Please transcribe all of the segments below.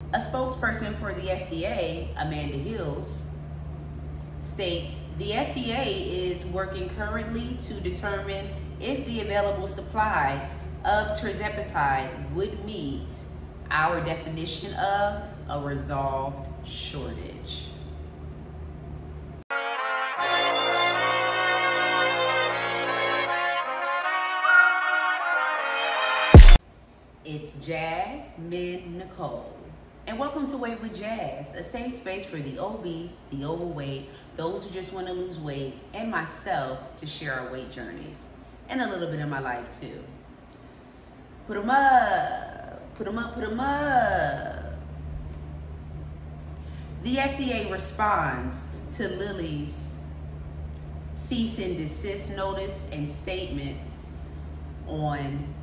A spokesperson for the FDA, Amanda Hills, states the FDA is working currently to determine if the available supply of Tirzepatide would meet our definition of a resolved shortage. It's Jasmine Nicole, and welcome to Weight with Jazz, a safe space for the obese, the overweight, those who just want to lose weight, and myself to share our weight journeys, and a little bit of my life too. Put 'em up, put 'em up, put 'em up. The FDA responds to Lilly's cease and desist notice and statement on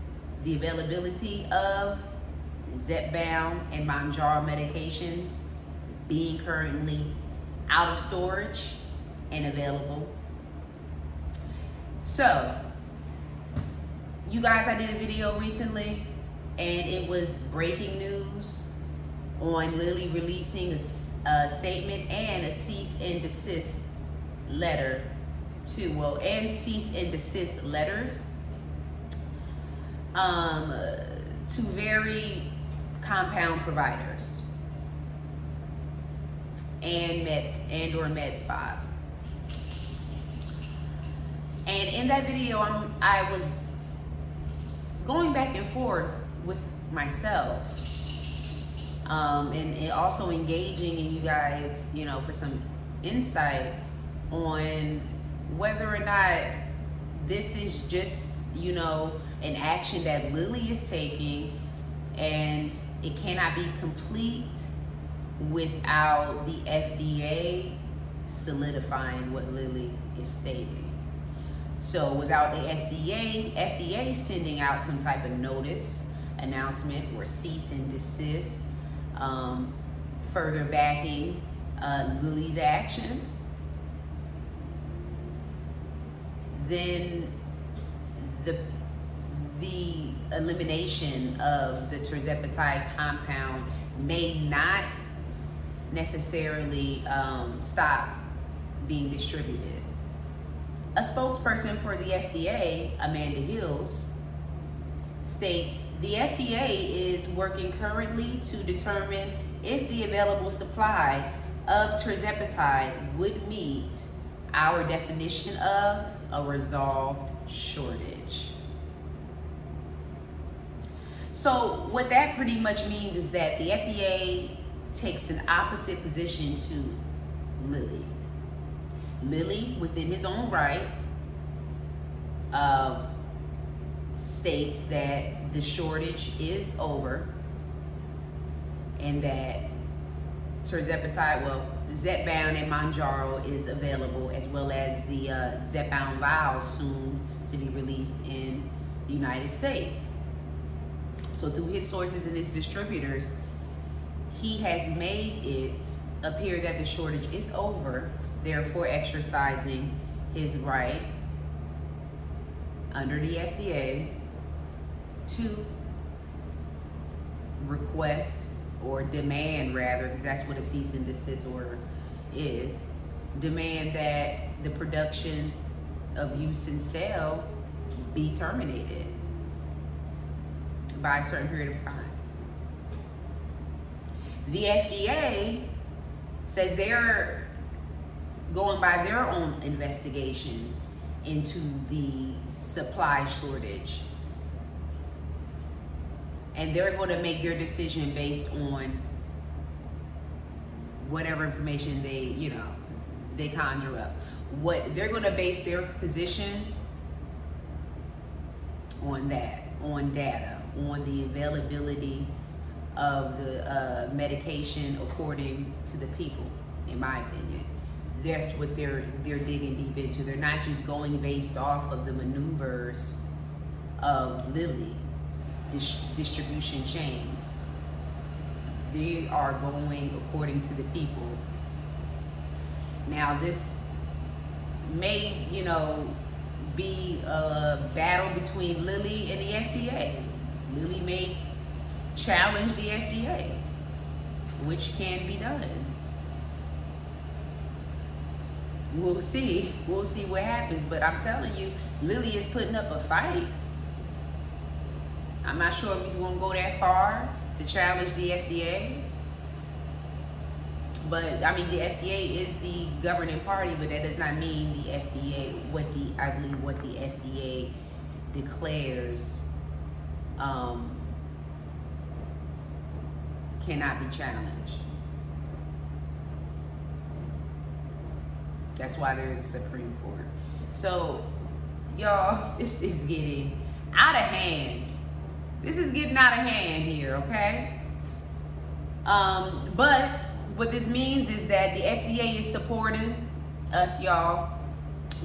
the availability of Zepbound and Mounjaro medications being currently out of storage and available. So, you guys, I did a video recently and it was breaking news on Lilly releasing a statement and a cease and desist letter and cease and desist letters to very compound providers and or med spas. And in that video, I was going back and forth with myself, and also engaging in you guys, for some insight on whether or not this is just, an action that Lilly is taking, and it cannot be complete without the FDA solidifying what Lilly is stating. So without the FDA sending out some type of notice, announcement, or cease and desist, further backing Lilly's action, then the elimination of the Tirzepatide compound may not necessarily stop being distributed. A spokesperson for the FDA, Amanda Hills, states the FDA is working currently to determine if the available supply of Tirzepatide would meet our definition of a resolved shortage. So what that pretty much means is that the FDA takes an opposite position to Lilly. Lilly, within his own right, states that the shortage is over and that Tirzepatide, Zepbound and Mounjaro is available, as well as the Zepbound vials soon to be released in the United States. So through his sources and his distributors, he has made it appear that the shortage is over, therefore exercising his right under the FDA to request, or demand rather, because that's what a cease and desist order is, demand that the production of use and sale be terminated by a certain period of time. The FDA says they're going by their own investigation into the supply shortage, and they're going to make their decision based on whatever information they conjure up. What they're going to base their position on data, on the availability of the medication according to the people, in my opinion. That's what they're digging deep into. They're not just going based off of the maneuvers of Lilly distribution chains. They are going according to the people. Now this may, be a battle between Lilly and the FDA. Lilly may challenge the FDA which can be done. We'll see what happens, but I'm telling you, Lilly is putting up a fight. I'm not sure if he's gonna go that far to challenge the FDA. But I mean, the FDA is the governing party, but that does not mean the FDA, I believe what the FDA declares cannot be challenged. That's why there is a Supreme Court. So, y'all, this is getting out of hand. This is getting out of hand here, okay? But what this means is that the FDA is supporting us, y'all,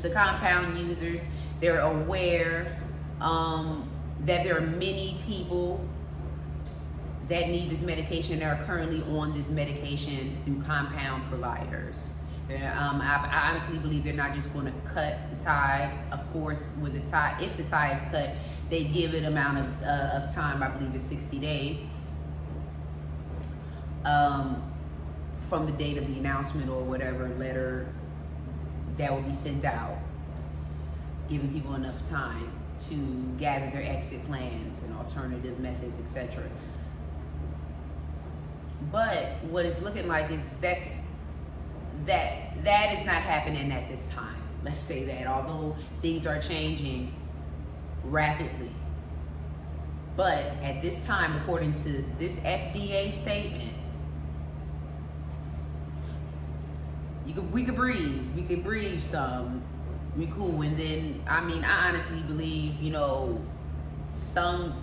the compound users. They're aware that there are many people that need this medication and are currently on this medication through compound providers. I honestly believe they're not just going to cut the tie. Of course, with the tie, if the tie is cut, they give it amount of time. I believe it's 60 days from the date of the announcement or whatever letter that will be sent out, giving people enough time to gather their exit plans and alternative methods, etc. But what it's looking like is that is not happening at this time. Let's say that, although things are changing rapidly. But at this time, according to this FDA statement, we could breathe. We could breathe some. We cool. And then, I mean, I honestly believe, you know, some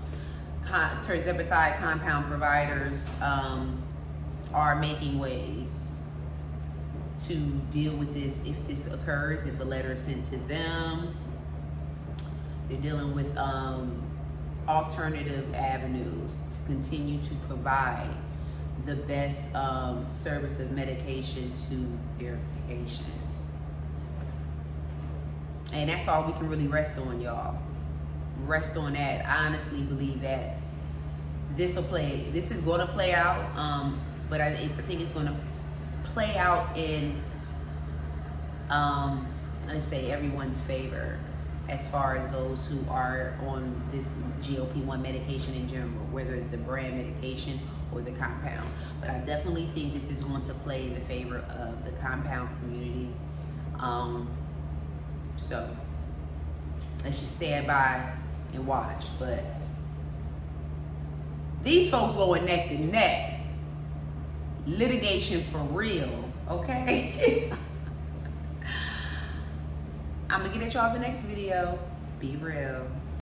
Tirzepatide compound providers are making ways to deal with this if this occurs, if the letter is sent to them. They're dealing with alternative avenues to continue to provide the best service of medication to their patients. And that's all we can really rest on, y'all. Rest on that. I honestly believe that this is going to play out, but I think it's going to play out in, let's say, everyone's favor, as far as those who are on this GLP-1 medication in general, whether it's the brand medication or the compound. But I definitely think this is going to play in the favor of the compound community. So let's just stand by and watch. But these folks going neck to neck. Litigation for real, okay? I'm gonna get at y'all in the next video. Be real.